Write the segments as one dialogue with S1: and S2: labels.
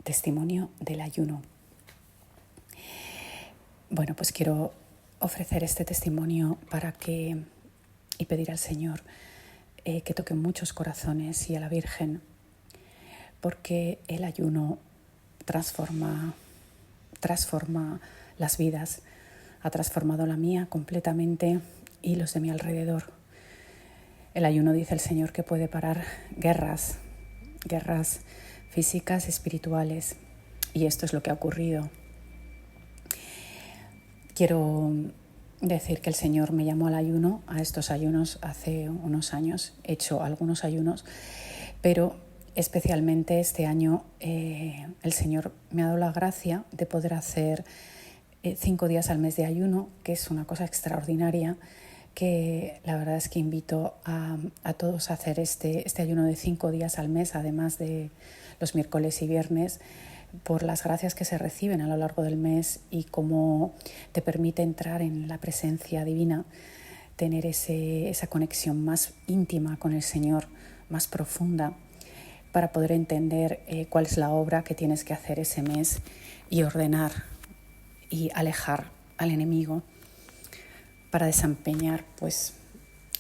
S1: testimonio del ayuno. Bueno, pues quiero ofrecer este testimonio y pedir al Señor que toque muchos corazones y a la Virgen, porque el ayuno transforma las vidas, ha transformado la mía completamente y los de mi alrededor. El ayuno, dice el Señor, que puede parar guerras físicas, espirituales, y esto es lo que ha ocurrido. Quiero decir que el Señor me llamó al ayuno, a estos ayunos, hace unos años. He hecho algunos ayunos, pero especialmente este año el Señor me ha dado la gracia de poder hacer 5 días al mes de ayuno, que es una cosa extraordinaria, que la verdad es que invito a todos a hacer este ayuno de 5 días al mes, además de los miércoles y viernes, por las gracias que se reciben a lo largo del mes y cómo te permite entrar en la presencia divina, tener esa conexión más íntima con el Señor, más profunda, para poder entender cuál es la obra que tienes que hacer ese mes y ordenar y alejar al enemigo para desempeñar pues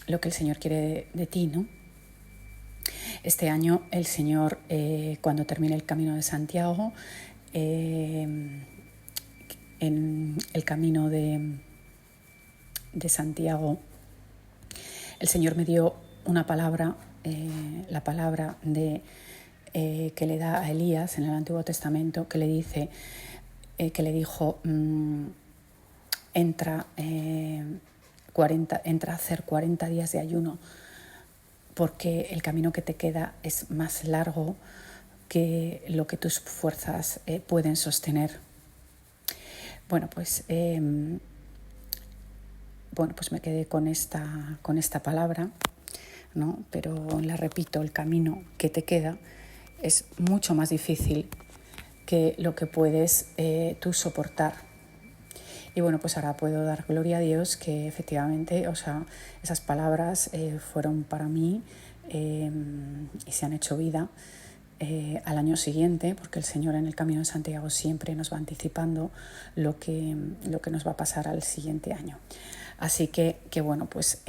S1: lo que el Señor quiere de ti, ¿no? Este año el Señor, cuando termine el Camino de Santiago, en el Camino de Santiago, el Señor me dio una palabra, la palabra que le da a Elías en el Antiguo Testamento, que le dice, que le dijo, entra a hacer 40 días de ayuno, porque el camino que te queda es más largo que lo que tus fuerzas pueden sostener. Bueno, pues me quedé con esta palabra, ¿no? Pero la repito, el camino que te queda es mucho más difícil que lo que puedes tú soportar. Y bueno, pues ahora puedo dar gloria a Dios que efectivamente, esas palabras fueron para mí y se han hecho vida al año siguiente, porque el Señor en el Camino de Santiago siempre nos va anticipando lo que nos va a pasar al siguiente año. Así que bueno, pues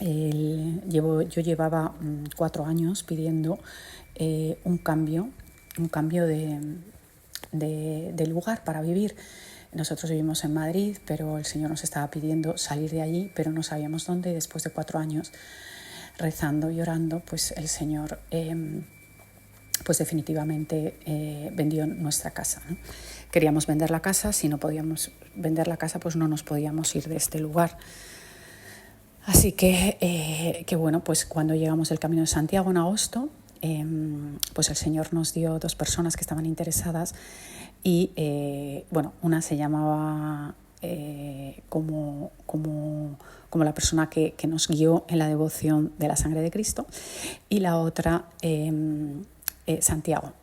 S1: yo llevaba 4 años pidiendo un cambio de lugar para vivir. Nosotros vivimos en Madrid, pero el Señor nos estaba pidiendo salir de allí, pero no sabíamos dónde. Y después de 4 años rezando y orando, pues el Señor pues definitivamente vendió nuestra casa, ¿no? Queríamos vender la casa, si no podíamos vender la casa, pues no nos podíamos ir de este lugar. Así que bueno, pues cuando llegamos del Camino de Santiago en agosto, pues el Señor nos dio 2 personas que estaban interesadas y una se llamaba como la persona que nos guió en la devoción de la sangre de Cristo, y la otra Santiago.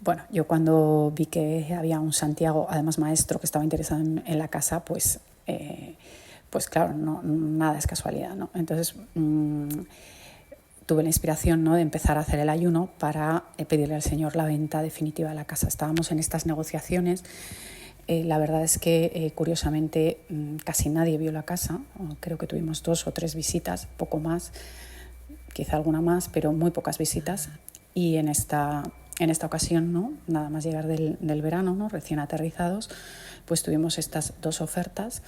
S1: Bueno, yo cuando vi que había un Santiago, además maestro, que estaba interesado en la casa, pues claro, nada es casualidad, ¿no? Entonces tuve la inspiración, ¿no?, de empezar a hacer el ayuno para pedirle al Señor la venta definitiva de la casa. Estábamos en estas negociaciones. La verdad es que curiosamente casi nadie vio la casa. Creo que tuvimos 2 o 3 visitas, poco más, quizá alguna más, pero muy pocas visitas. Y en esta ocasión, ¿no?, nada más llegar del verano, ¿no?, recién aterrizados, pues tuvimos estas 2 ofertas.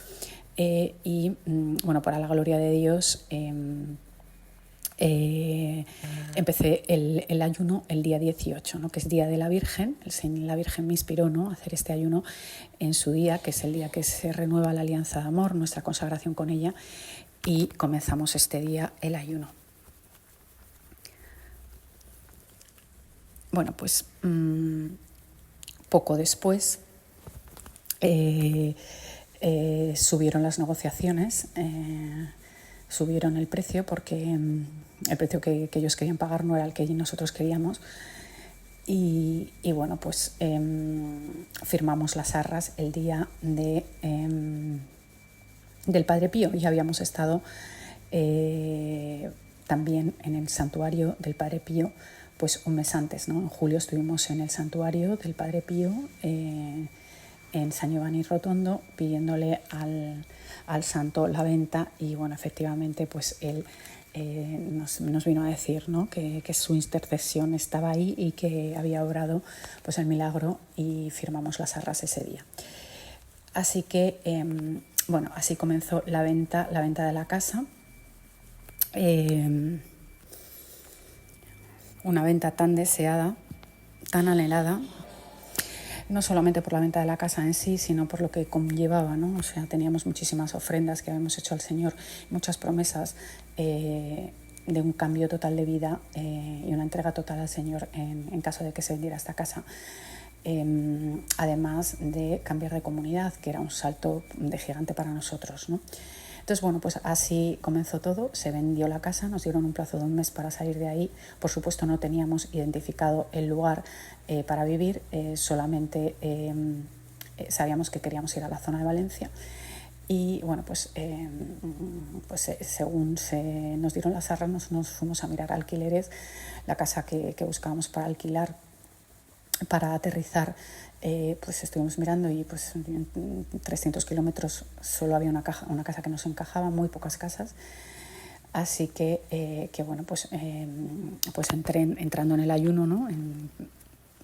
S1: Para la gloria de Dios, empecé el ayuno el día 18, ¿no?, que es Día de la Virgen. La Virgen me inspiró, ¿no?, a hacer este ayuno en su día, que es el día que se renueva la alianza de amor, nuestra consagración con ella, y comenzamos este día el ayuno. Bueno, pues poco después subieron las negociaciones, subieron el precio, porque el precio que ellos querían pagar no era el que nosotros queríamos, y bueno, pues firmamos las arras el día del Padre Pío. Ya habíamos estado también en el santuario del Padre Pío pues un mes antes, ¿no? En julio estuvimos en el santuario del Padre Pío, en San Giovanni Rotondo, pidiéndole al santo la venta, y bueno, efectivamente pues él nos vino a decir, ¿no? que su intercesión estaba ahí y que había obrado pues el milagro, y firmamos las arras ese día. Así que bueno, así comenzó la venta de la casa. Una venta tan deseada, tan anhelada, no solamente por la venta de la casa en sí, sino por lo que conllevaba, ¿no? O sea, teníamos muchísimas ofrendas que habíamos hecho al Señor, muchas promesas de un cambio total de vida y una entrega total al Señor en caso de que se vendiera esta casa. Además de cambiar de comunidad, que era un salto de gigante para nosotros, ¿no? Entonces, bueno, pues así comenzó todo, se vendió la casa, nos dieron un plazo de un mes para salir de ahí. Por supuesto, no teníamos identificado el lugar para vivir, solamente sabíamos que queríamos ir a la zona de Valencia. Y bueno, pues según nos dieron las arras, nos fuimos a mirar alquileres. La casa que buscábamos para alquilar, para aterrizar, pues estuvimos mirando, y pues en 300 kilómetros solo había una casa que nos encajaba, muy pocas casas. Así que bueno, pues entrando en el ayuno, ¿no?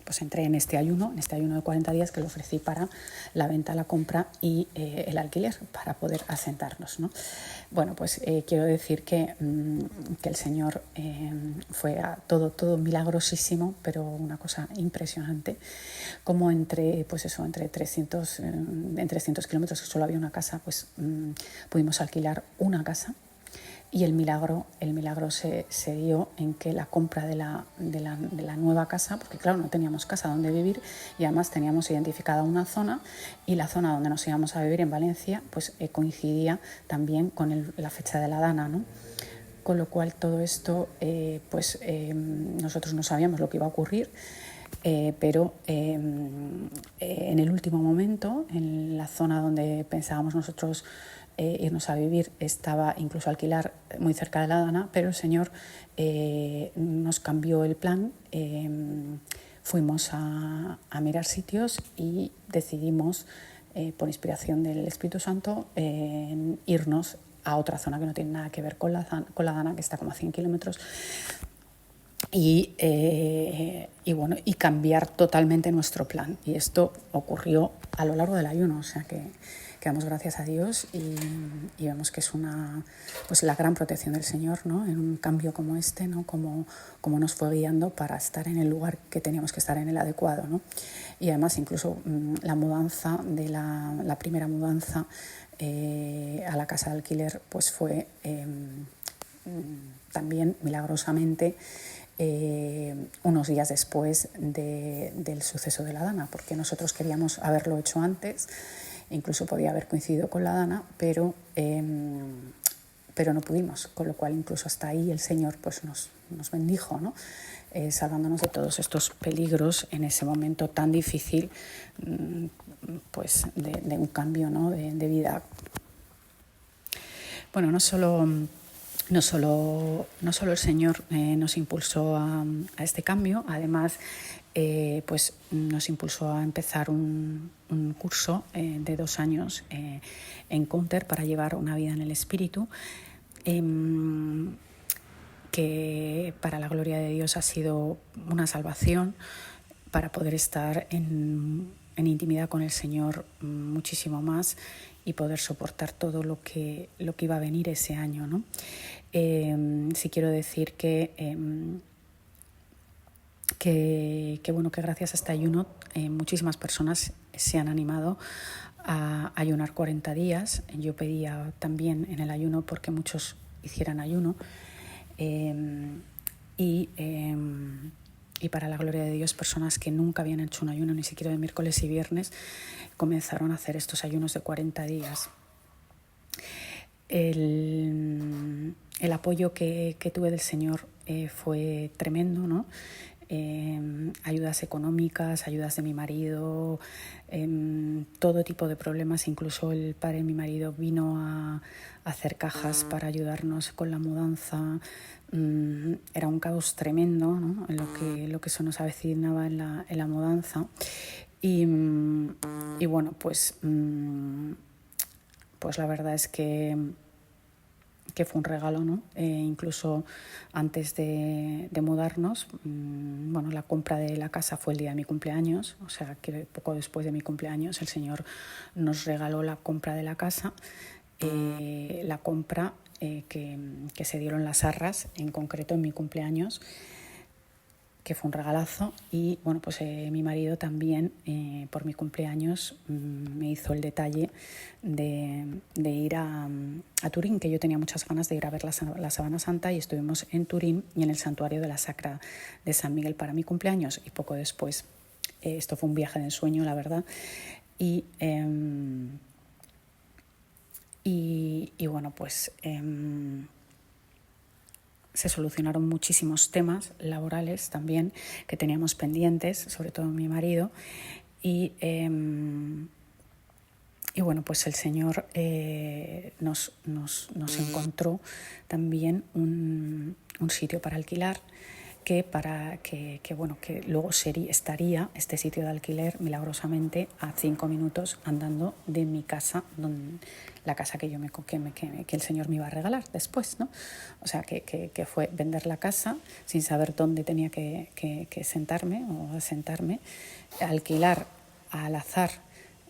S1: Pues entré en este ayuno de 40 días que lo ofrecí para la venta, la compra y el alquiler, para poder asentarnos, ¿no? Bueno, pues quiero decir que el Señor fue todo milagrosísimo, pero una cosa impresionante, como en 300 kilómetros, que solo había una casa, pues pudimos alquilar una casa. Y el milagro se dio en que la compra de la nueva casa, porque claro, no teníamos casa donde vivir, y además teníamos identificada una zona, y la zona donde nos íbamos a vivir en Valencia pues coincidía también con la fecha de la dana, ¿no? Con lo cual todo esto nosotros no sabíamos lo que iba a ocurrir, pero en el último momento, en la zona donde pensábamos nosotros irnos a vivir, estaba incluso alquilar muy cerca de la dana, pero el Señor nos cambió el plan. Fuimos a mirar sitios y decidimos, por inspiración del Espíritu Santo, irnos a otra zona que no tiene nada que ver con la dana, que está como a 100 kilómetros. Y cambiar totalmente nuestro plan. Y esto ocurrió a lo largo del ayuno, o sea que damos gracias a Dios, y vemos que es la gran protección del Señor, ¿no? En un cambio como este, ¿no? Como nos fue guiando para estar en el lugar que teníamos que estar, en el adecuado, ¿no? Y además incluso la mudanza de la primera mudanza a la casa de alquiler pues fue también milagrosamente unos días después del suceso de la dana, porque nosotros queríamos haberlo hecho antes, incluso podía haber coincidido con la dana, pero no pudimos, con lo cual incluso hasta ahí el Señor pues nos bendijo, ¿no? Salvándonos de todos estos peligros en ese momento tan difícil, pues de un cambio, ¿no? de vida. Bueno, no solo el Señor nos impulsó a este cambio, además pues nos impulsó a empezar un curso de 2 años Encounter, para llevar una vida en el Espíritu, que para la gloria de Dios ha sido una salvación para poder estar en intimidad con el Señor muchísimo más, y poder soportar todo lo que iba a venir ese año, ¿no? Sí quiero decir que gracias a este ayuno muchísimas personas se han animado a ayunar 40 días. Yo pedía también en el ayuno porque muchos hicieran ayuno, y para la gloria de Dios, personas que nunca habían hecho un ayuno, ni siquiera de miércoles y viernes, comenzaron a hacer estos ayunos de 40 días. El apoyo que tuve del Señor fue tremendo, ¿no? ayudas económicas, ayudas de mi marido, todo tipo de problemas. Incluso el padre de mi marido vino a hacer cajas para ayudarnos con la mudanza. Era un caos tremendo, ¿no? En lo que se nos avecinaba en la mudanza. Y bueno, pues la verdad es que fue un regalo, ¿no? Incluso antes de mudarnos, bueno, la compra de la casa fue el día de mi cumpleaños, o sea que poco después de mi cumpleaños el Señor nos regaló la compra de la casa, la compra que se dieron las arras, en concreto en mi cumpleaños, que fue un regalazo. Y bueno, pues mi marido también por mi cumpleaños me hizo el detalle de ir a Turín, que yo tenía muchas ganas de ir a ver la Sábana Santa, y estuvimos en Turín y en el santuario de la Sacra de San Miguel para mi cumpleaños. Y poco después, esto fue un viaje de ensueño, la verdad, y bueno, pues se solucionaron muchísimos temas laborales también que teníamos pendientes, sobre todo mi marido, y bueno, pues el Señor nos encontró también un sitio para alquilar, que luego estaría este sitio de alquiler milagrosamente a 5 minutos andando de mi casa, la casa que el Señor me iba a regalar después, ¿no? O sea, que fue vender la casa sin saber dónde tenía que sentarme o asentarme, alquilar al azar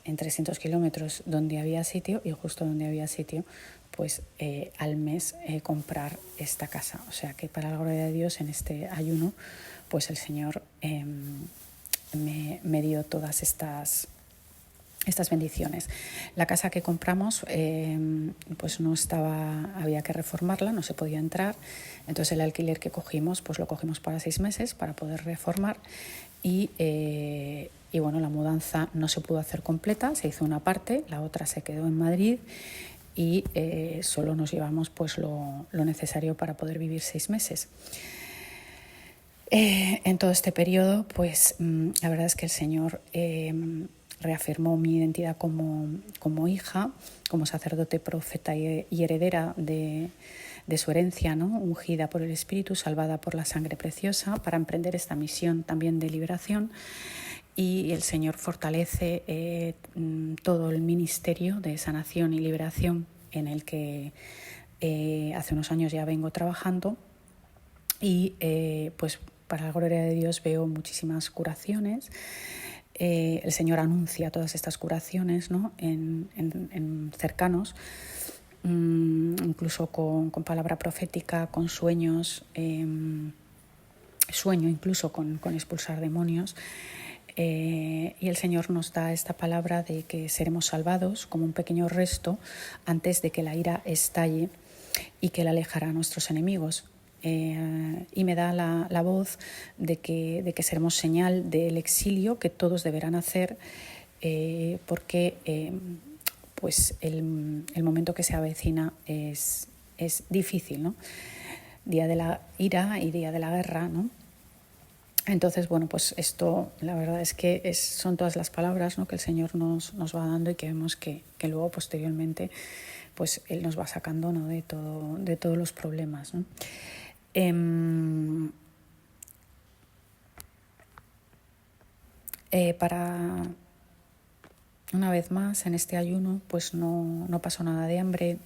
S1: en 300 kilómetros donde había sitio, y justo donde había sitio, pues al mes comprar esta casa. O sea que, para la gloria de Dios, en este ayuno, pues el Señor me dio todas estas bendiciones. La casa que compramos pues no estaba, había que reformarla, no se podía entrar. Entonces el alquiler que cogimos, pues lo cogimos para 6 meses para poder reformar. Y bueno, la mudanza no se pudo hacer completa, se hizo una parte, la otra se quedó en Madrid, y solo nos llevamos pues lo necesario para poder vivir 6 meses. En todo este periodo, pues la verdad es que el Señor reafirmó mi identidad como hija, como sacerdote, profeta y heredera de su herencia, ¿no? Ungida por el Espíritu, salvada por la sangre preciosa, para emprender esta misión también de liberación. Y el Señor fortalece todo el ministerio de sanación y liberación en el que hace unos años ya vengo trabajando. Y pues para la gloria de Dios veo muchísimas curaciones. El Señor anuncia todas estas curaciones, ¿no? en cercanos, incluso con palabra profética, con sueños, sueño incluso con expulsar demonios. Y el Señor nos da esta palabra de que seremos salvados como un pequeño resto antes de que la ira estalle y que Él alejará a nuestros enemigos. Y me da la voz de que seremos señal del exilio que todos deberán hacer, porque pues el momento que se avecina es difícil, ¿no? Día de la ira y día de la guerra, ¿no? Entonces, bueno, pues esto, la verdad es que son todas las palabras, ¿no?, que el Señor nos va dando, y que vemos que luego posteriormente pues Él nos va sacando, ¿no?, de todos los problemas, ¿no? Para una vez más en este ayuno, pues no paso nada de hambre,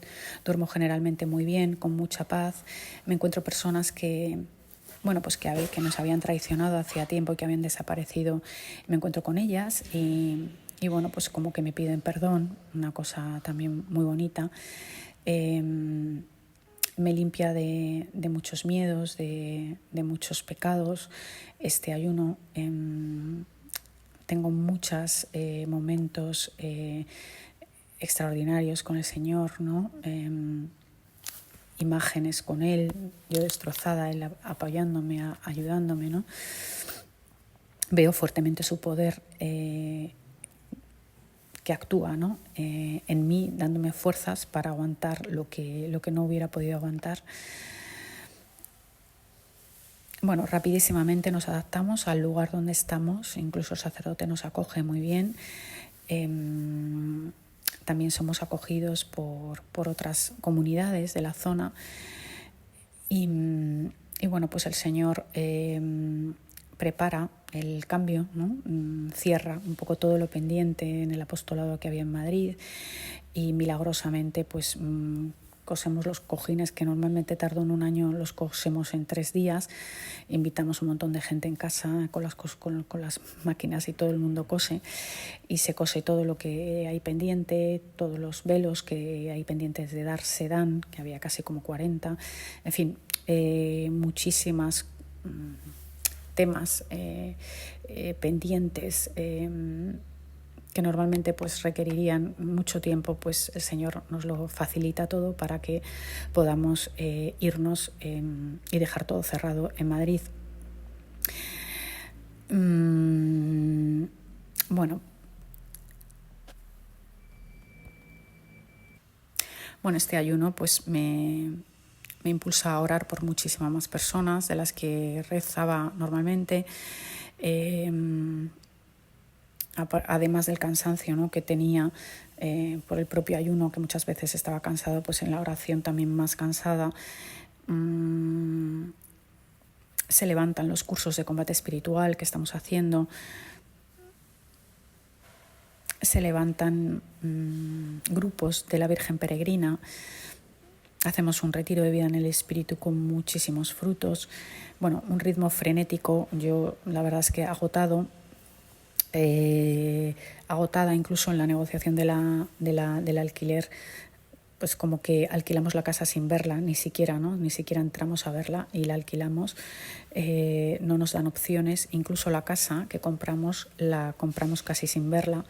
S1: duermo generalmente muy bien, con mucha paz. Me encuentro personas que nos habían traicionado hacía tiempo y que habían desaparecido. Me encuentro con ellas y bueno, pues como que me piden perdón, una cosa también muy bonita. Me limpia de muchos miedos, de muchos pecados este ayuno. Tengo muchos momentos extraordinarios con el Señor, ¿no? Imágenes con Él, yo destrozada, Él apoyándome, ayudándome, ¿no? Veo fuertemente su poder que actúa, ¿no?, en mí, dándome fuerzas para aguantar lo que no hubiera podido aguantar. Bueno, rapidísimamente nos adaptamos al lugar donde estamos, incluso el sacerdote nos acoge muy bien. También somos acogidos por otras comunidades de la zona y bueno, pues el Señor prepara el cambio, ¿no? Cierra un poco todo lo pendiente en el apostolado que había en Madrid y milagrosamente pues cosemos los cojines que normalmente tardan un año, los cosemos en 3 días. Invitamos un montón de gente en casa con las máquinas y todo el mundo cose y se cose todo lo que hay pendiente, todos los velos que hay pendientes de dar se dan, que había casi como 40, en fin, muchísimas temas pendientes que normalmente pues requerirían mucho tiempo, pues el Señor nos lo facilita todo para que podamos irnos y dejar todo cerrado en Madrid. Bueno, este ayuno pues me impulsa a orar por muchísimas más personas de las que rezaba normalmente. Además del cansancio, ¿no?, que tenía por el propio ayuno, que muchas veces estaba cansado, pues en la oración también más cansada. Se levantan los cursos de combate espiritual que estamos haciendo, se levantan grupos de la Virgen Peregrina, hacemos un retiro de vida en el espíritu con muchísimos frutos. Bueno, un ritmo frenético, yo la verdad es que agotada incluso en la negociación del alquiler, pues como que alquilamos la casa sin verla, ni siquiera entramos a verla y la alquilamos, no nos dan opciones, incluso la casa que compramos la compramos casi sin verla.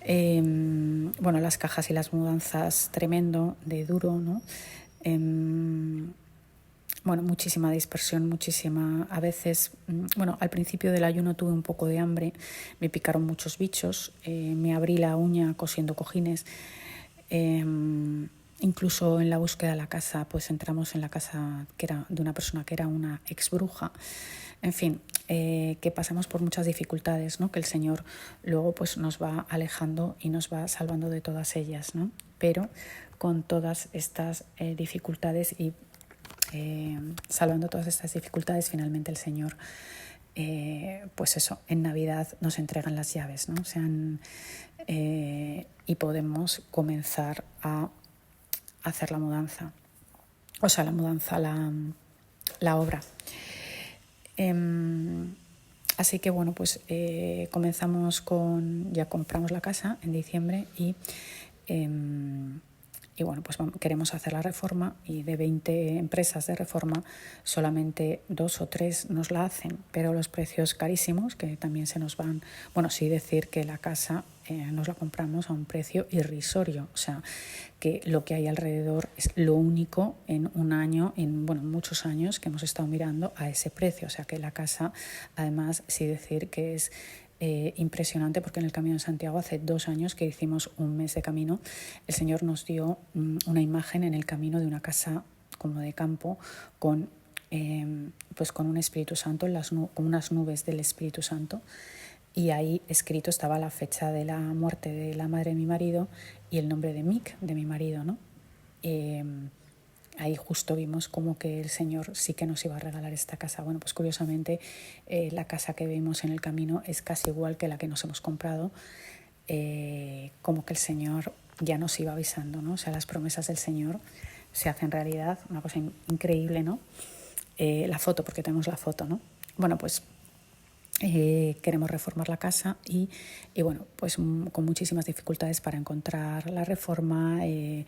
S1: Bueno, las cajas y las mudanzas, tremendo, de duro, ¿no? Bueno, muchísima dispersión, a veces, bueno, al principio del ayuno tuve un poco de hambre, me picaron muchos bichos, me abrí la uña cosiendo cojines, incluso en la búsqueda de la casa, pues entramos en la casa que era de una persona que era una exbruja. En fin, que pasamos por muchas dificultades, ¿no?, que el Señor luego pues nos va alejando y nos va salvando de todas ellas, ¿no? Pero con todas estas dificultades y salvando todas estas dificultades, finalmente el Señor, pues eso, en Navidad nos entregan las llaves, ¿no? Y podemos comenzar a hacer la mudanza, la obra. Así que bueno, pues ya compramos la casa en diciembre y bueno, pues queremos hacer la reforma y de 20 empresas de reforma solamente 2 o 3 nos la hacen, pero los precios carísimos que también se nos van. Bueno, sí decir que la casa nos la compramos a un precio irrisorio, o sea, que lo que hay alrededor es lo único en un año, muchos años que hemos estado mirando a ese precio, o sea que la casa, además, sí decir que es impresionante, porque en el Camino de Santiago hace 2 años que hicimos un mes de camino, el Señor nos dio una imagen en el camino de una casa como de campo con un Espíritu Santo, con unas nubes del Espíritu Santo, y ahí escrito estaba la fecha de la muerte de la madre de mi marido y el nombre de Mick, de mi marido, ¿no? Ahí justo vimos como que el Señor sí que nos iba a regalar esta casa. Bueno, pues curiosamente la casa que vimos en el camino es casi igual que la que nos hemos comprado, como que el Señor ya nos iba avisando, ¿no? O sea, las promesas del Señor se hacen realidad, una cosa increíble, ¿no? La foto, porque tenemos la foto, ¿no? Bueno, pues queremos reformar la casa y bueno, pues con muchísimas dificultades para encontrar la reforma y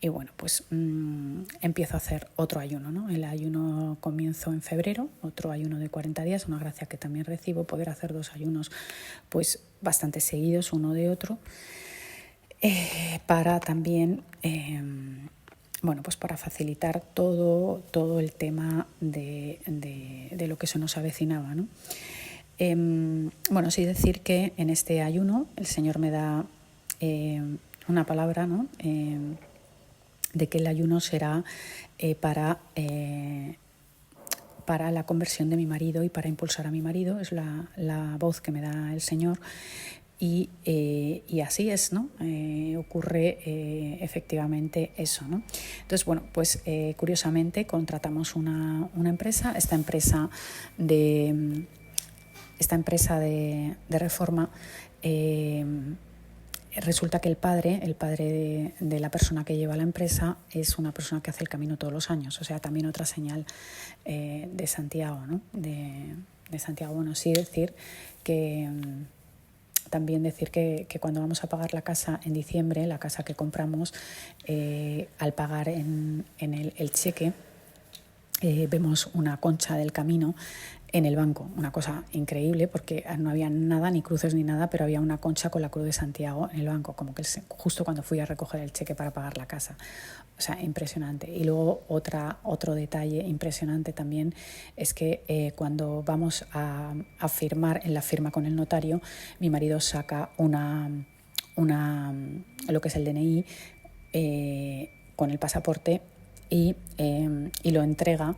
S1: bueno, pues empiezo a hacer otro ayuno, ¿no? El ayuno comienzo en febrero, otro ayuno de 40 días, una gracia que también recibo, poder hacer 2 ayunos pues bastante seguidos uno de otro, para también, pues para facilitar todo el tema de lo que se nos avecinaba, ¿no? Sí decir que en este ayuno el Señor me da una palabra, ¿no? de que el ayuno será para la conversión de mi marido y para impulsar a mi marido. Es la voz que me da el Señor. Y así es, ¿no? Ocurre efectivamente eso, ¿no? Entonces, bueno, pues curiosamente contratamos una empresa. Esta empresa de reforma, resulta que el padre de la persona que lleva la empresa es una persona que hace el camino todos los años. O sea, también otra señal de Santiago, ¿no? De Santiago. Bueno, sí decir que... También decir que cuando vamos a pagar la casa en diciembre, la casa que compramos, al pagar en el cheque, vemos una concha del camino en el banco. Una cosa increíble, porque no había nada, ni cruces ni nada, pero había una concha con la cruz de Santiago en el banco, como que justo cuando fui a recoger el cheque para pagar la casa. O sea, impresionante. Y luego otro detalle impresionante también es que cuando vamos a firmar en la firma con el notario, mi marido saca lo que es el DNI con el pasaporte y lo entrega.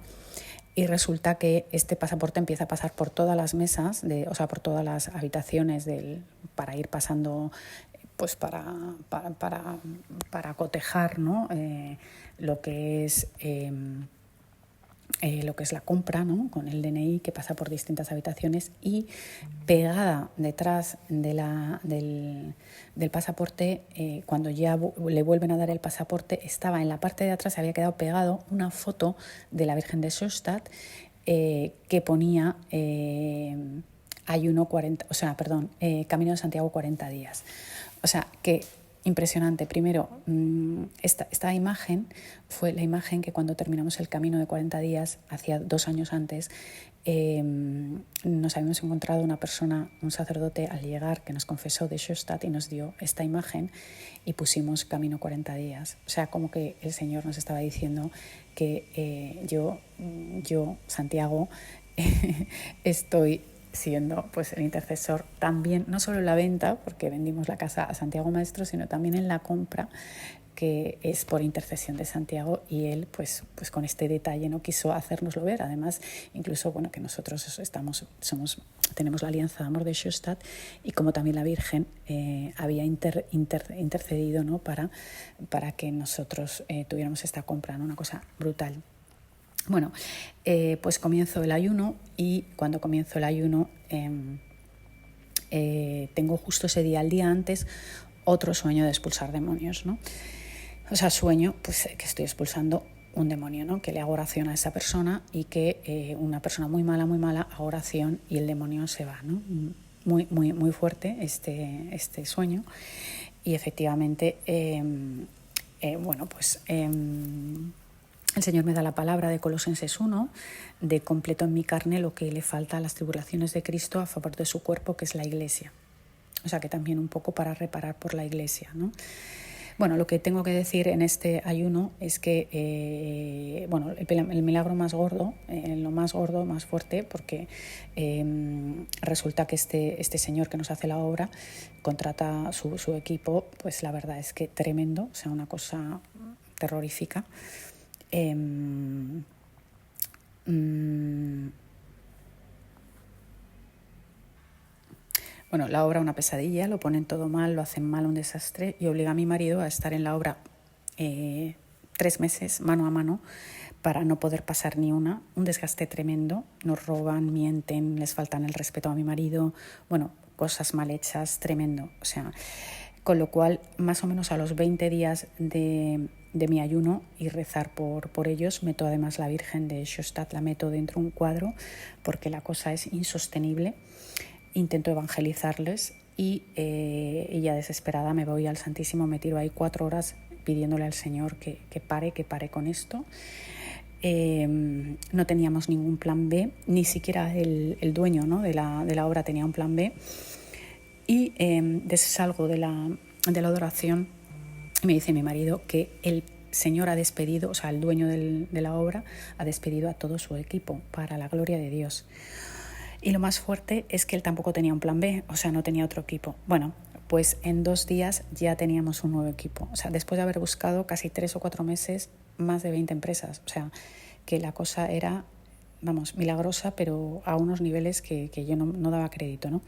S1: Y resulta que este pasaporte empieza a pasar por todas las mesas, por todas las habitaciones para ir pasando, pues para cotejar, ¿no? Lo que es la compra, ¿no? Con el DNI, que pasa por distintas habitaciones, y pegada detrás del pasaporte, cuando ya le vuelven a dar el pasaporte, estaba en la parte de atrás, había quedado pegado una foto de la Virgen de Schoenstatt que ponía Camino de Santiago 40 días. O sea, que impresionante. Primero, esta imagen fue la imagen que cuando terminamos el camino de 40 días, hacía 2 años antes, nos habíamos encontrado una persona, un sacerdote, al llegar, que nos confesó de Schoenstatt y nos dio esta imagen y pusimos camino 40 días. O sea, como que el Señor nos estaba diciendo que yo, Santiago, estoy siendo pues el intercesor también, no solo en la venta, porque vendimos la casa a Santiago Maestro, sino también en la compra, que es por intercesión de Santiago, y él pues con este detalle no quiso hacérnoslo ver. Además, incluso que nosotros tenemos la alianza de amor de Schoenstatt, y como también la Virgen había intercedido, ¿no? para que nosotros tuviéramos esta compra, ¿no? Una cosa brutal. Bueno, pues comienzo el ayuno, y cuando comienzo el ayuno tengo justo ese día, el día antes, otro sueño de expulsar demonios, ¿no? O sea, sueño pues que estoy expulsando un demonio, ¿no? Que le hago oración a esa persona, y que una persona muy mala, hago oración y el demonio se va, ¿no? Muy, muy, muy fuerte este sueño. Y efectivamente, el Señor me da la palabra de Colosenses 1, de completo en mi carne lo que le falta a las tribulaciones de Cristo a favor de su cuerpo, que es la Iglesia. O sea, que también un poco para reparar por la Iglesia, ¿no? Bueno, lo que tengo que decir en este ayuno es que el milagro más gordo, lo más gordo, más fuerte, porque resulta que este señor que nos hace la obra contrata su equipo, pues la verdad es que tremendo, o sea, una cosa terrorífica. Bueno, la obra una pesadilla, lo ponen todo mal, lo hacen mal, un desastre, y obliga a mi marido a estar en la obra 3 meses, mano a mano, para no poder pasar ni una. Un desgaste tremendo, nos roban, mienten, les faltan el respeto a mi marido, bueno, cosas mal hechas, tremendo. O sea, con lo cual, más o menos a los 20 días de mi ayuno y rezar por ellos, meto además la Virgen de Schoenstatt, la meto dentro de un cuadro, porque la cosa es insostenible. Intento evangelizarles y ya desesperada me voy al Santísimo, me tiro ahí 4 horas pidiéndole al Señor que pare con esto. No teníamos ningún plan B, ni siquiera el dueño, ¿no? de la obra tenía un plan B. Y salgo de la adoración y me dice mi marido que el Señor ha despedido, o sea, el dueño de la obra ha despedido a todo su equipo para la gloria de Dios. Y lo más fuerte es que él tampoco tenía un plan B, o sea, no tenía otro equipo. Bueno, pues en 2 días ya teníamos un nuevo equipo. O sea, después de haber buscado casi 3 o 4 meses, más de 20 empresas. O sea, que la cosa era, vamos, milagrosa, pero a unos niveles que yo no daba crédito, ¿no?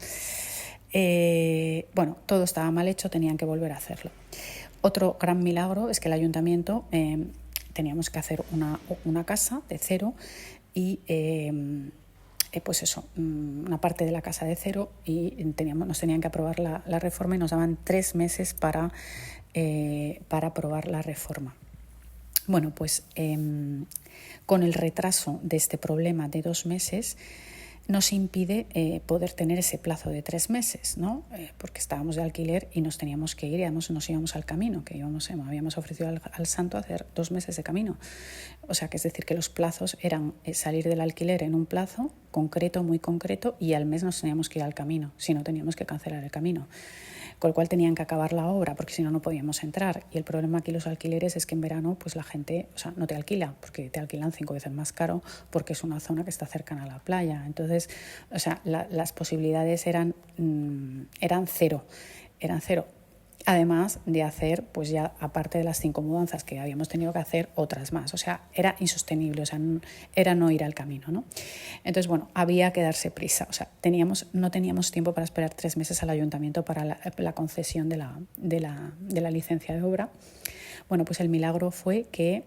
S1: Bueno, todo estaba mal hecho, tenían que volver a hacerlo. Otro gran milagro es que el ayuntamiento teníamos que hacer una casa de cero y pues eso, una parte de la casa de cero, y nos tenían que aprobar la reforma y nos daban 3 meses para aprobar la reforma. Bueno, pues con el retraso de este problema de 2 meses nos impide poder tener ese plazo de 3 meses, ¿no? Porque estábamos de alquiler y nos teníamos que ir, y además nos íbamos al camino, que habíamos ofrecido al santo hacer 2 meses de camino. O sea, que es decir, que los plazos eran salir del alquiler en un plazo concreto, muy concreto, y al mes nos teníamos que ir al camino, si no teníamos que cancelar el camino. Con lo cual tenían que acabar la obra, porque si no, no podíamos entrar. Y el problema aquí los alquileres es que en verano pues la gente, o sea, no te alquila, porque te alquilan 5 veces más caro, porque es una zona que está cercana a la playa. Entonces, o sea, las posibilidades eran cero. Además de hacer, pues ya aparte de las 5 mudanzas que habíamos tenido que hacer, otras más. O sea, era insostenible, o sea, era no ir al camino, ¿no? Entonces, bueno, había que darse prisa. O sea, no teníamos tiempo para esperar 3 meses al ayuntamiento para la concesión de la licencia de obra. Bueno, pues el milagro fue que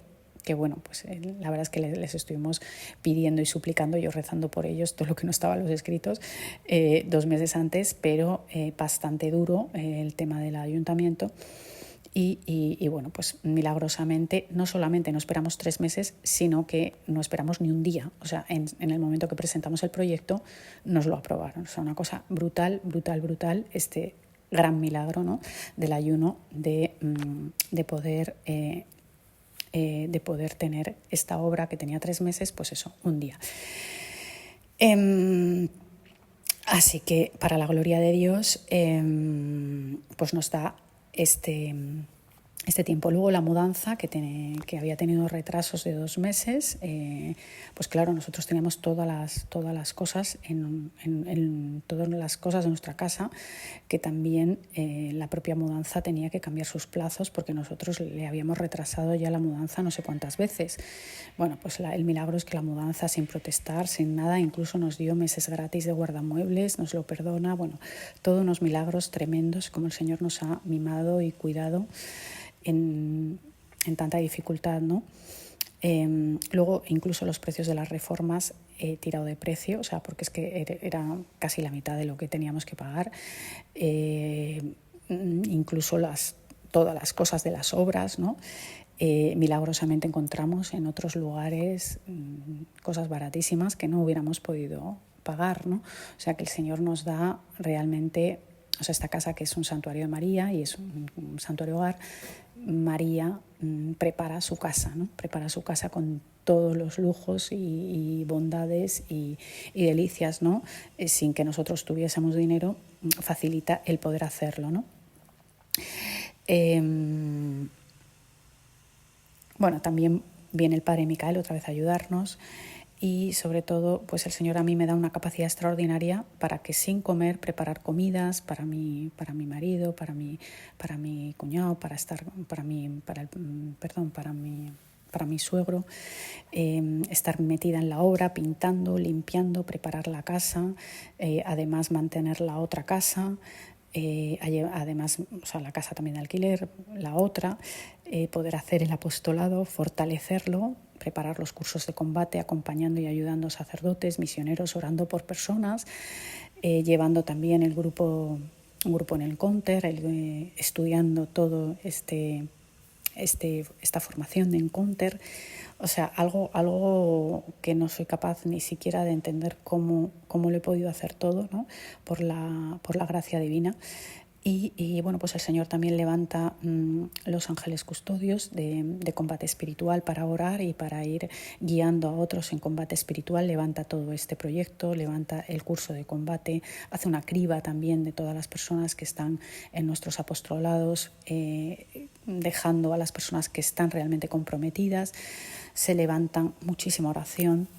S1: bueno, pues la verdad es que les estuvimos pidiendo y suplicando, yo rezando por ellos, todo lo que no estaba en los escritos, 2 meses antes, pero bastante duro el tema del ayuntamiento. Y bueno, pues milagrosamente no solamente no esperamos 3 meses, sino que no esperamos ni un día. O sea, en el momento que presentamos el proyecto nos lo aprobaron. O sea, una cosa brutal, este gran milagro, ¿no?, del ayuno de poder tener esta obra que tenía 3 meses, pues eso, un día. Así que, para la gloria de Dios, pues nos da este tiempo. Luego la mudanza, que había tenido retrasos de 2 meses, pues claro, nosotros teníamos todas las cosas todas las cosas de nuestra casa, que también la propia mudanza tenía que cambiar sus plazos, porque nosotros le habíamos retrasado ya la mudanza no sé cuántas veces. Bueno, pues el milagro es que la mudanza, sin protestar, sin nada, incluso nos dio meses gratis de guardamuebles, nos lo perdona. Bueno, todos unos milagros tremendos, como el Señor nos ha mimado y cuidado en tanta dificultad, ¿no? Luego, incluso los precios de las reformas he tirado de precio, o sea, porque es que era casi la mitad de lo que teníamos que pagar. Incluso todas las cosas de las obras, ¿no? Milagrosamente encontramos en otros lugares cosas baratísimas que no hubiéramos podido pagar, ¿no? O sea, que el Señor nos da realmente, o sea, esta casa, que es un santuario de María y es un santuario hogar, María prepara su casa, ¿no? Prepara su casa con todos los lujos y bondades y delicias, ¿no? Sin que nosotros tuviésemos dinero, facilita el poder hacerlo, ¿no? Bueno, también viene el Padre Micael otra vez a ayudarnos, y sobre todo, pues el Señor a mí me da una capacidad extraordinaria para que sin comer preparar comidas para mi marido, para mi cuñado, para mi suegro, estar metida en la obra, pintando, limpiando, preparar la casa, además mantener la otra casa, además, o sea, la casa también de alquiler, la otra, poder hacer el apostolado, fortalecerlo, preparar los cursos de combate, acompañando y ayudando a sacerdotes, misioneros, orando por personas, llevando también un grupo en el Encounter, estudiando todo esta formación de Encounter. O sea, algo que no soy capaz ni siquiera de entender cómo lo he podido hacer todo, ¿no?, por la gracia divina. Y bueno, pues el Señor también levanta los ángeles custodios de combate espiritual para orar y para ir guiando a otros en combate espiritual. Levanta todo este proyecto, levanta el curso de combate, hace una criba también de todas las personas que están en nuestros apostolados, dejando a las personas que están realmente comprometidas. Se levantan muchísima oración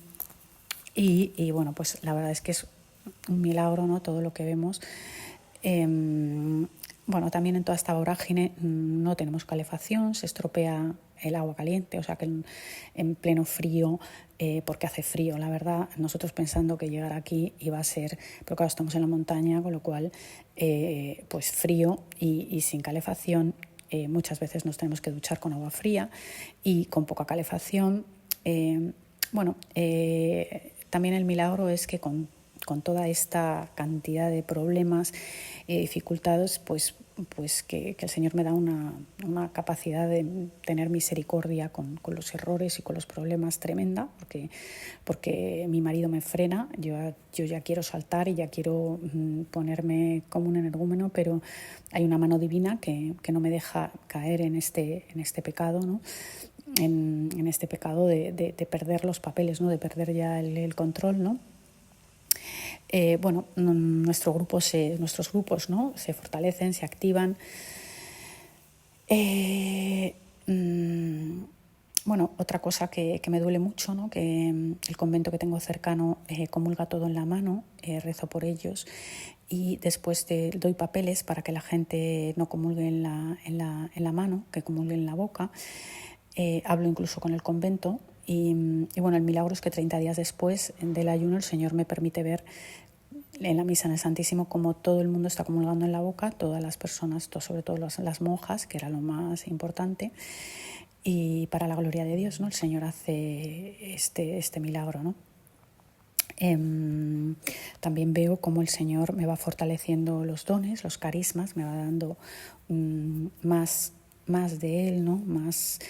S1: y bueno, pues la verdad es que es un milagro, ¿no?, todo lo que vemos. Bueno, también en toda esta vorágine no tenemos calefacción, se estropea el agua caliente, o sea que en pleno frío, porque hace frío, la verdad, nosotros pensando que llegar aquí iba a ser, pero claro, estamos en la montaña, con lo cual, pues frío y sin calefacción, muchas veces nos tenemos que duchar con agua fría y con poca calefacción. También el milagro es que con toda esta cantidad de problemas y dificultades, pues que el Señor me da una capacidad de tener misericordia con los errores y con los problemas tremenda, porque mi marido me frena, yo ya quiero saltar y ya quiero ponerme como un energúmeno, pero hay una mano divina que no me deja caer en este pecado, ¿no? En este pecado de perder los papeles, ¿no? De perder ya el control, ¿no? Nuestros grupos, ¿no? Se fortalecen, se activan. Otra cosa que me duele mucho, ¿no? Que el convento que tengo cercano comulga todo en la mano, rezo por ellos y después doy papeles para que la gente no comulgue en la mano, que comulgue en la boca. Hablo incluso con el convento y el milagro es que 30 días después del ayuno el Señor me permite ver en la misa en el Santísimo como todo el mundo está comulgando en la boca, todas las personas, sobre todo las monjas, que era lo más importante, y para la gloria de Dios, ¿no? El Señor hace este milagro, ¿no? También veo cómo el Señor me va fortaleciendo los dones, los carismas, me va dando más de Él, ¿no? Más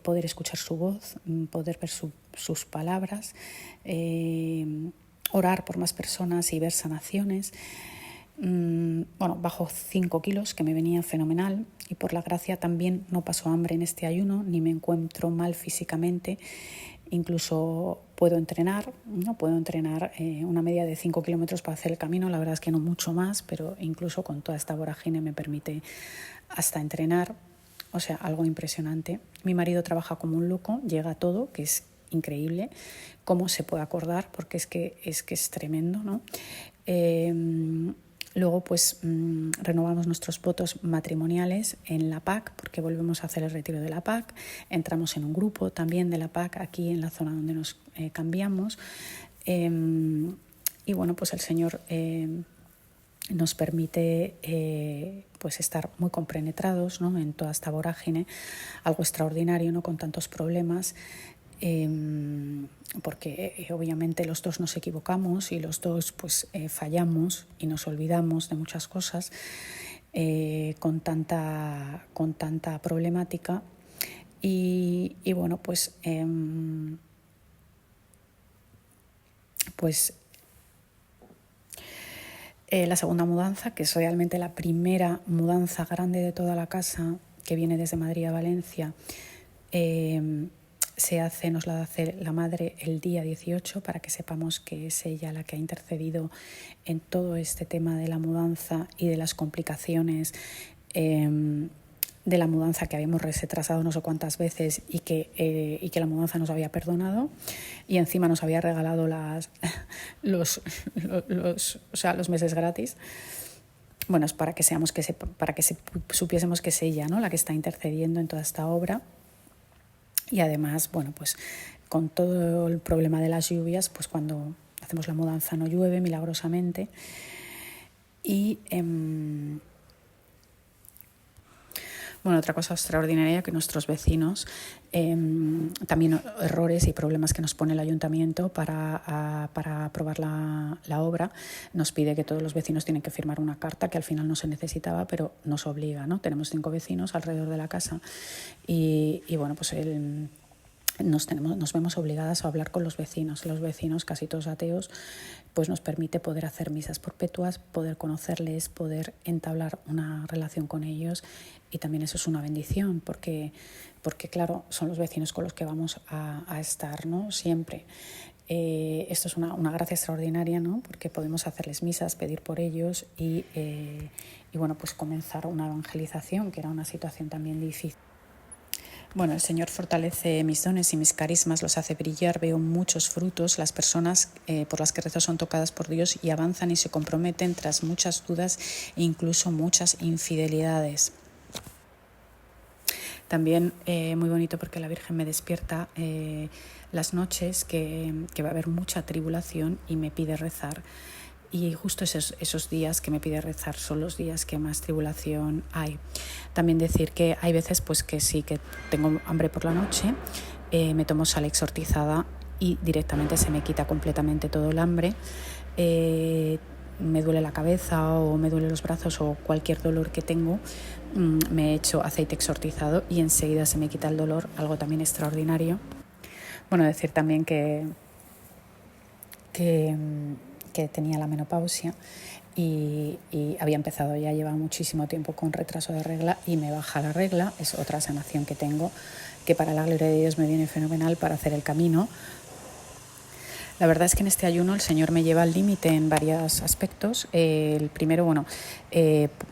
S1: poder escuchar su voz, poder ver sus palabras, orar por más personas y ver sanaciones. Bajo 5 kilos, que me venía fenomenal, y por la gracia también no paso hambre en este ayuno, ni me encuentro mal físicamente. Incluso puedo entrenar, ¿no? Puedo entrenar una media de 5 kilómetros para hacer el camino, la verdad es que no mucho más, pero incluso con toda esta vorágine me permite hasta entrenar, o sea, algo impresionante. Mi marido trabaja como un loco, llega a todo, que es increíble cómo se puede acordar, porque es que es tremendo, ¿no? Luego, pues renovamos nuestros votos matrimoniales en la PAC, porque volvemos a hacer el retiro de la PAC. Entramos en un grupo también de la PAC aquí en la zona donde nos cambiamos. Pues el Señor nos permite pues estar muy compenetrados, ¿no? En toda esta vorágine, algo extraordinario, ¿no? Con tantos problemas. Porque obviamente los dos nos equivocamos y los dos pues fallamos y nos olvidamos de muchas cosas con tanta problemática la segunda mudanza, que es realmente la primera mudanza grande de toda la casa, que viene desde Madrid a Valencia, nos la hace la madre el día 18 para que sepamos que es ella la que ha intercedido en todo este tema de la mudanza y de las complicaciones de la mudanza, que habíamos retrasado no sé cuántas veces y que la mudanza nos había perdonado y encima nos había regalado los meses gratis. Bueno, es para que supiésemos que es ella, ¿no? La que está intercediendo en toda esta obra. Y además, pues con todo el problema de las lluvias, pues cuando hacemos la mudanza no llueve milagrosamente. Y otra cosa extraordinaria, que nuestros vecinos, también errores y problemas que nos pone el ayuntamiento para aprobar la obra, nos pide que todos los vecinos tienen que firmar una carta, que al final no se necesitaba, pero nos obliga, ¿no? Tenemos 5 vecinos alrededor de la casa y nos vemos obligadas a hablar con los vecinos casi todos ateos, pues nos permite poder hacer misas perpetuas, poder conocerles, poder entablar una relación con ellos, y también eso es una bendición, porque claro, son los vecinos con los que vamos a estar, ¿no? Siempre. Esto es una gracia extraordinaria, ¿no? Porque podemos hacerles misas, pedir por ellos y pues comenzar una evangelización, que era una situación también difícil. Bueno, el Señor fortalece mis dones y mis carismas, los hace brillar, veo muchos frutos. Las personas por las que rezo son tocadas por Dios y avanzan y se comprometen tras muchas dudas e incluso muchas infidelidades. También muy bonito porque la Virgen me despierta las noches que va a haber mucha tribulación y me pide rezar. Y justo esos días que me pide rezar son los días que más tribulación hay. También decir que hay veces pues que sí que tengo hambre por la noche, me tomo sal exortizada y directamente se me quita completamente todo el hambre. Me duele la cabeza o me duele los brazos o cualquier dolor que tengo, me echo aceite exortizado y enseguida se me quita el dolor, algo también extraordinario. Bueno, decir también que tenía la menopausia y había empezado, ya lleva muchísimo tiempo con retraso de regla y me baja la regla. Es otra sanación que tengo, que para la gloria de Dios me viene fenomenal para hacer el camino. La verdad es que en este ayuno el Señor me lleva al límite en varios aspectos. El primero,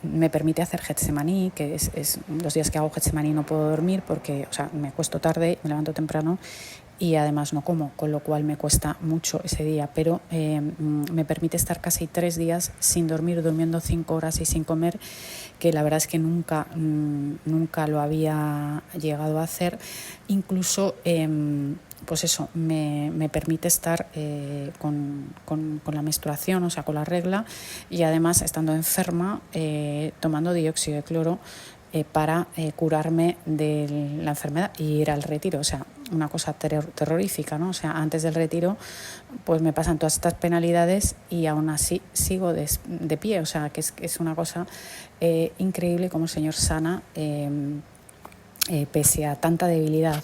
S1: me permite hacer Getsemaní, que es los días que hago Getsemaní no puedo dormir porque, me acuesto tarde, me levanto temprano y además no como, con lo cual me cuesta mucho ese día, pero me permite estar casi 3 días sin dormir, durmiendo 5 horas y sin comer, que la verdad es que nunca lo había llegado a hacer. Incluso me permite estar con la menstruación, o sea, con la regla, y además estando enferma, tomando dióxido de cloro para curarme de la enfermedad y ir al retiro. O sea, una cosa terrorífica, ¿no? O sea, antes del retiro pues me pasan todas estas penalidades y aún así sigo de pie. O sea, que es una cosa increíble cómo el Señor sana pese a tanta debilidad.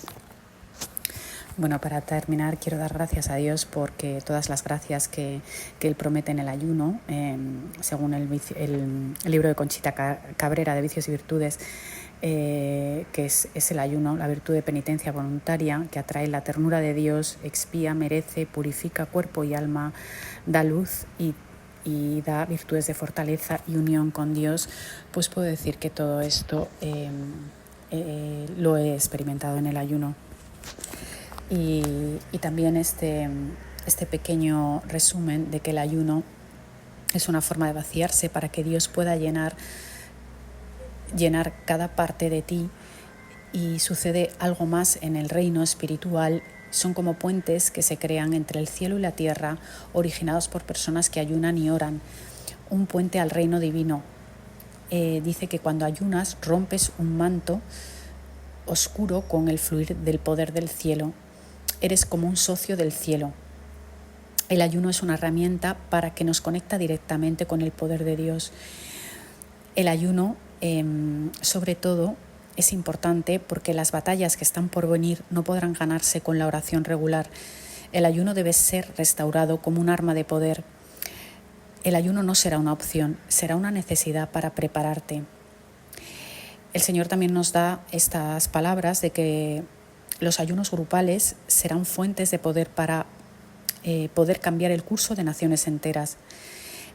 S1: Bueno, para terminar quiero dar gracias a Dios porque todas las gracias que Él promete en el ayuno, según el libro de Conchita Cabrera de Vicios y Virtudes, que es el ayuno, la virtud de penitencia voluntaria, que atrae la ternura de Dios, expía, merece, purifica cuerpo y alma, da luz y da virtudes de fortaleza y unión con Dios. Pues puedo decir que todo esto lo he experimentado en el ayuno. Y también este pequeño resumen de que el ayuno es una forma de vaciarse para que Dios pueda llenar cada parte de ti, y sucede algo más en el reino espiritual. Son como puentes que se crean entre el cielo y la tierra, originados por personas que ayunan y oran. Un puente al reino divino. Dice que cuando ayunas rompes un manto oscuro con el fluir del poder del cielo. Eres como un socio del cielo. El ayuno es una herramienta para que nos conecta directamente con el poder de Dios. El ayuno, sobre todo, es importante porque las batallas que están por venir no podrán ganarse con la oración regular. El ayuno debe ser restaurado como un arma de poder. El ayuno no será una opción, será una necesidad para prepararte. El Señor también nos da estas palabras de que los ayunos grupales serán fuentes de poder para poder cambiar el curso de naciones enteras.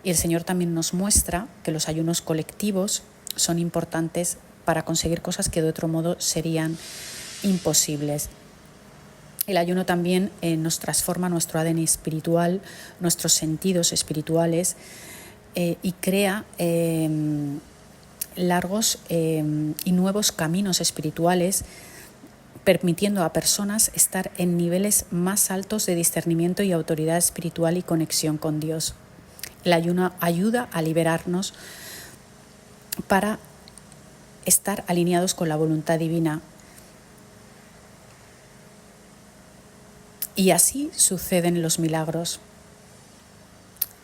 S1: Y el Señor también nos muestra que los ayunos colectivos son importantes para conseguir cosas que de otro modo serían imposibles. El ayuno también nos transforma nuestro ADN espiritual, nuestros sentidos espirituales, y crea largos y nuevos caminos espirituales, permitiendo a personas estar en niveles más altos de discernimiento y autoridad espiritual y conexión con Dios. El ayuno ayuda a liberarnos para estar alineados con la voluntad divina. Y así suceden los milagros.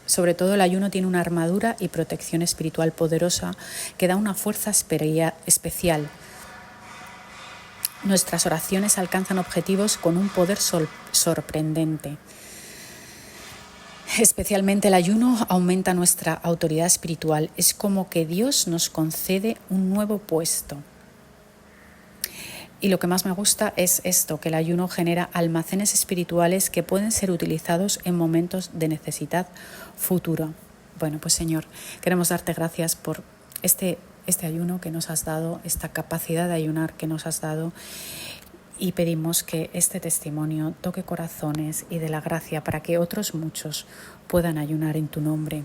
S1: Sobre todo el ayuno tiene una armadura y protección espiritual poderosa que da una fuerza especial. Nuestras oraciones alcanzan objetivos con un poder sorprendente. Especialmente el ayuno aumenta nuestra autoridad espiritual. Es como que Dios nos concede un nuevo puesto. Y lo que más me gusta es esto, que el ayuno genera almacenes espirituales que pueden ser utilizados en momentos de necesidad futura. Bueno, pues Señor, queremos darte gracias por este ayuno que nos has dado, esta capacidad de ayunar que nos has dado, y pedimos que este testimonio toque corazones y dé la gracia para que otros muchos puedan ayunar en tu nombre.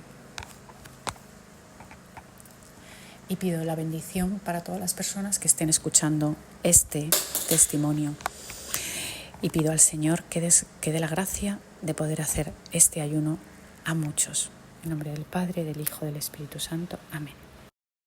S1: Y pido la bendición para todas las personas que estén escuchando este testimonio. Y pido al Señor que dé la gracia de poder hacer este ayuno a muchos. En nombre del Padre, del Hijo, del Espíritu Santo. Amén.